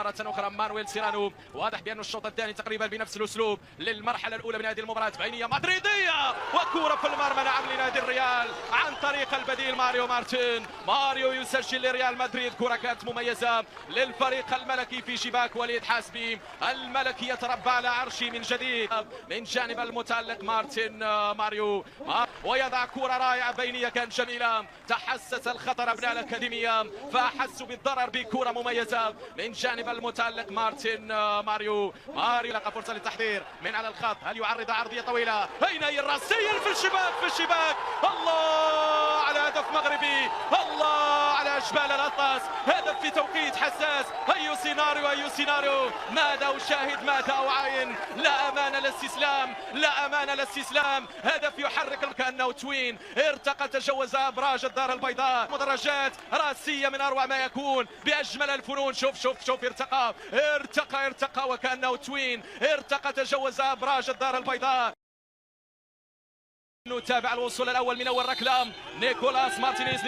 مرة أخرى مانويل سيرانو. واضح بأن الشوط الثاني تقريبا بنفس الأسلوب للمرحلة الأولى من هذه المباراة بينية مدريدية، وكرة في المرمى نعم لنادي الريال عن طريق البديل ماريو مارتين. ماريو يسجل لريال مدريد. كرة كانت مميزة للفريق الملكي في شباك وليد حاسبي. الملكي يتربع على عرشه من جديد من جانب المتألق مارتين ماريو، ويضع كرة رائعة بينية كانت جميلة. تحسس الخطر أبناء الأكاديمية فأحسوا بالضرر بكرة مميزة من جانب المتألق مارتين ماريو. لقى فرصة للتحضير من على الخط. هل يعرض عرضية طويلة؟ أين الرأسية في الشباك الله على هدف مغربي، الله على أجبال الأطلس. هدف في توقيت حساس. أي سيناريو ماذا أشاهد ماذا أعاين. لا أمان الاستسلام. هدف يحرك كأنه توين. ارتقى تجاوز أبراج الدار البيضاء. مدرجات رأسية من أروع ما يكون بأجمل الفنون. شوف ارتقى وكأنه توين. ارتقى تجاوز أبراج الدار البيضاء. نتابع الوصول الأول من أول ركلة. نيكولاس مارتينيز.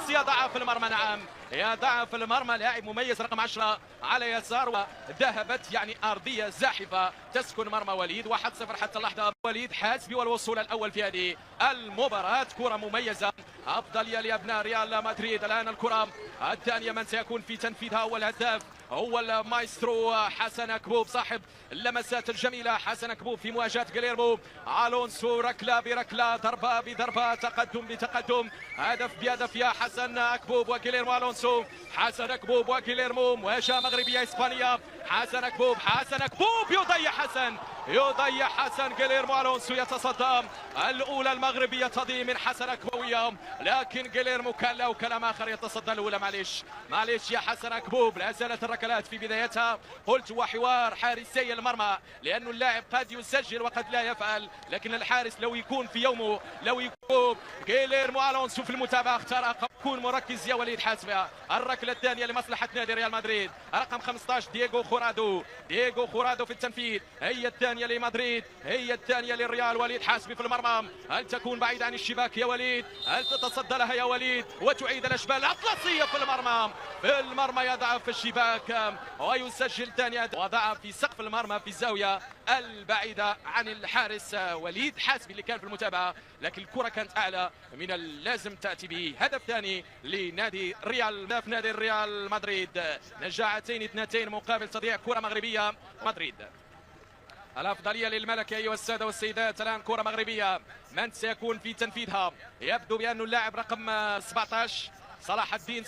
يضع في المرمى. نعم يضع في المرمى. لاعب مميز رقم 10 على يسار. ذهبت يعني أرضية زاحفة تسكن مرمى وليد. 1-0 حتى اللحظة. وليد حاسبي والوصول الأول في هذه المباراة. كرة مميزة. أفضلية لأبناء ريال مدريد. الآن الكرة الثانية من سيكون في تنفيذها أول هداف هو المايسترو حسن كبوب صاحب اللمسات الجميلة. حسن كبوب في مواجهة غيليرمو ألونسو. ركلة بركلة، ضربة بضربة، تقدم بتقدم، هدف بهدف يا حسن كبوب وغيليرمو ألونسو. حسن كبوب وغيليرمو. مواجهة مغربية إسبانيا. حسن كبوب يضيع حسن غيليرمو ألونسو يتصدى. الأولى المغربية تضيع من حسن كبوية، لكن غيليرمو كان له كلام آخر يتصدى الأولى. معليش يا حسن كبوب. لا زالت الركلات في بدايتها. قلت وحوار حارسي المرمى، لأن اللاعب قد يسجل وقد لا يفعل، لكن الحارس لو يكون في يومه يكون. غيليرمو ألونسو في المتابعة اختار يكون مركز يا وليد حاسبة. الركلة الثانية لمصلحة نادي ريال مدريد. رقم 15 دييغو خورادو في التنفيذ. هي الثانية لمدريد، هي الثانية للريال. وليد حاسبي في المرمى. هل تكون بعيدة عن الشباك يا وليد؟ هل تتصدى لها يا وليد وتعيد الأشبال الأطلسية في المرمى يضع في الشباك ويسجل ثانية. وضع في سقف المرمى في الزاوية البعيدة عن الحارس وليد حاسبي اللي كان في المتابعة، لكن الكرة كانت أعلى من اللازم تأتي به. هدف ثاني لنادي الريال مدريد. نجاعتين 2 مقابل تضييع كرة مغربية مدريد. الأفضلية للملكي أيها السادة والسيدات. الآن كرة مغربية من سيكون في تنفيذها؟ يبدو بأنه اللاعب رقم 17 صلاح الدين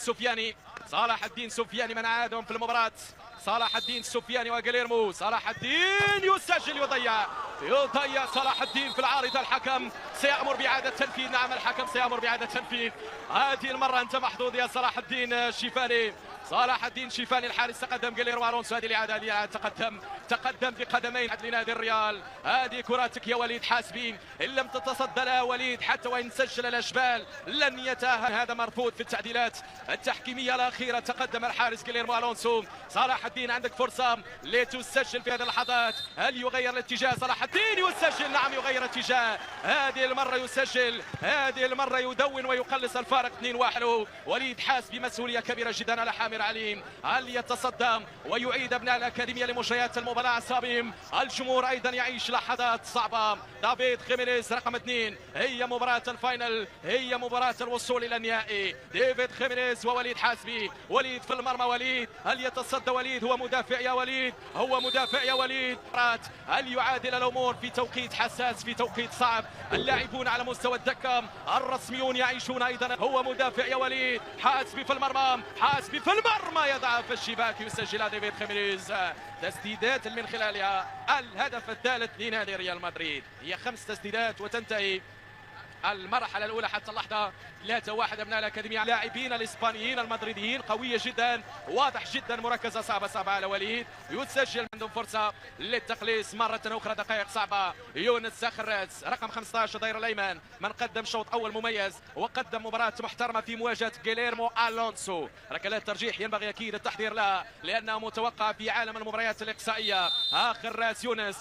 سفياني من عادهم في المباراة. صلاح الدين سفياني وغيليرمو. صلاح الدين يسجل. يضيع صلاح الدين في العارضة. الحكم سيأمر بإعادة تنفيذ. نعم الحكم سيأمر بإعادة تنفيذ. هذه المرة أنت محظوظ يا صلاح الدين شيفاني. الحارس تقدم غيليرمو ألونسو. هذه الإعادة تقدم بقدمين لنادي الريال. هذه كراتك يا وليد حاسبي. إن لم تتصدى لها وليد حتى وإن سجل الأشبال لن يتأهل. هذا مرفوض في التعديلات التحكيمية الأخيرة. تقدم الحارس غيليرمو ألونسو. صلاح الدين عندك فرصة لتسجل في هذه اللحظات. هل يغير الاتجاه صلاح الدين؟ يسجل. نعم يغير اتجاه. هذه المرة يسجل. هذه المرة يدون ويقلص الفارق 2-1. وليد حاسبي مسؤولية كبيرة جدا على حامر عليم. هل يتصدى ويعيد أبناء الأكاديمية لمشاهدة المباراة عصابهم؟ الجمهور أيضا يعيش لحظات صعبة. دافيد خيمينيز رقم 2. هي مباراة الفاينل، هي مباراة الوصول إلى النهائي. ديفيد خيمينيز ووليد حاسبي. وليد في المرمى. وليد هل يتصدى وليد؟ هو مدافع يا وليد. هل يعادل الأمور في توقيت حساس، في توقيت صعب؟ اللاعبون على مستوى الدكة الرسميون يعيشون أيضا. هو مدافع يا وليد. حاسبي في المرمى يضع في الشباك. يسجل ديفيد خيمينيز. تسديدات من خلالها الهدف الثالث لنادي ريال مدريد. هي 5 تسديدات وتنتهي المرحلة الأولى حتى اللحظة 3-1. أبناء الأكاديمية لاعبين الإسبانيين المدريديين قوية جدا، واضح جدا، مركزة صعبة على وليد. يسجل عندهم فرصة للتقليص مرة أخرى. دقائق صعبة. يونس خراز رقم 15 داير الأيمن من قدم شوط أول مميز وقدم مباراة محترمة في مواجهة غيليرمو ألونسو. ركلات ترجيح ينبغي أكيد التحضير لها لأنها متوقعة في عالم المباريات الإقصائية. خراز يونس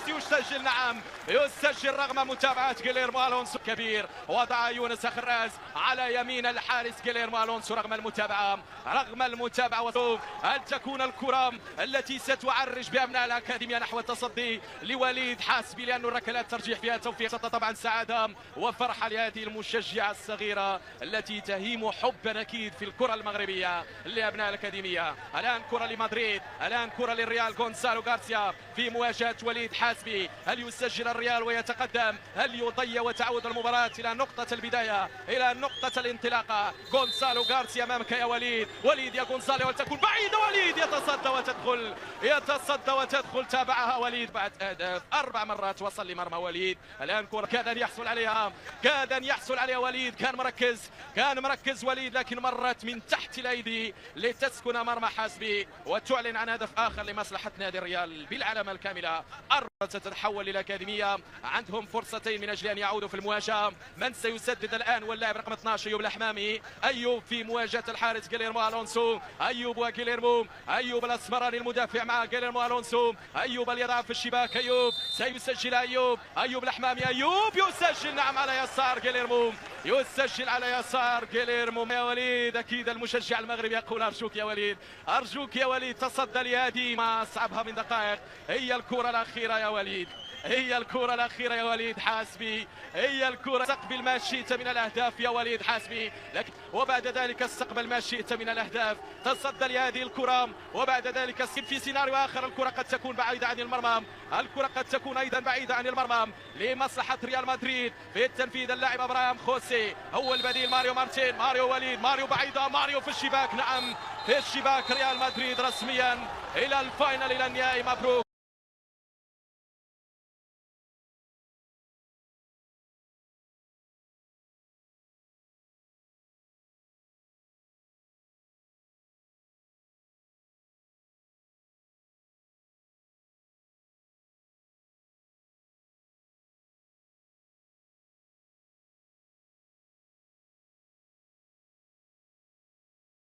يسجل. نعم يسجل رغم متابعة جيليرمو ألونسو كبير، وضع يونس خراز على يمين الحارس جيليرمو ألونسو رغم المتابعة هل تكون الكرة التي ستعرج بأبناء الأكاديمية نحو التصدي لوليد حاسبي، لأن الركلات ترجيح فيها توفيق طبعا سعادة وفرحة لهذه المشجعة الصغيرة التي تهيم حبا أكيد في الكرة المغربية لأبناء الأكاديمية. الآن كرة لمدريد، الآن كرة للريال، غونسالو غارسيا في مواجهة وليد حاسبي. هل يسجل الريال ويتقدم؟ هل يضيع وتعود المباراة إلى نقطة البداية، إلى نقطة الانطلاقة؟ غونسالو غارسيا أمامك يا وليد، وليد يا غونسالو ولتكن بعيدة، وليد يتصدى وتدخل تابعها وليد بعد أهداف 4 مرات وصل لمرمى وليد. الآن كرة كاد أن يحصل عليها وليد، كان مركز وليد لكن مرت من تحت الأيدي لتسكن مرمى حاسبي وتعلن عن هدف آخر لمصلحة نادي الريال بالعلامة الكاملة. ستتحول للأكاديمية، عندهم فرصتين من أجل أن يعودوا في المواجهة. من سيسدد الآن؟ واللاعب رقم 12 أيوب الأحمامي. أيوب في مواجهة الحارس جيليرمو ألونسو، أيوب وجيليرمو، أيوب الأسمراني المدافع مع جيليرمو ألونسو. أيوب اللي يضع في الشباك، أيوب سيسجل، أيوب الأحمامي، أيوب يسجل، نعم على يسار جيليرمو، يسجل على يسار جيليرمو. يا وليد أكيد المشجع المغربي يقول أرجوك يا وليد تصدى لهذه ما أصعبها من دقائق. هي الكرة الأخيرة يا وليد حاسبي، هي الكرة استقبل ما شئت من الأهداف يا وليد حاسبي، لكن وبعد ذلك استقبل ما شئت من الأهداف، تصدى لهذه الكرة وبعد ذلك في سيناريو آخر الكرة قد تكون بعيدة عن المرمى، الكرة قد تكون أيضا بعيدة عن المرمى لمصلحة ريال مدريد. في التنفيذ اللاعب أبراهام خوسي هو البديل، ماريو مارتين، ماريو وليد، ماريو بعيدة، ماريو في الشباك، نعم في الشباك. ريال مدريد رسميا إلى الفاينل، إلى النهائي. مبروك.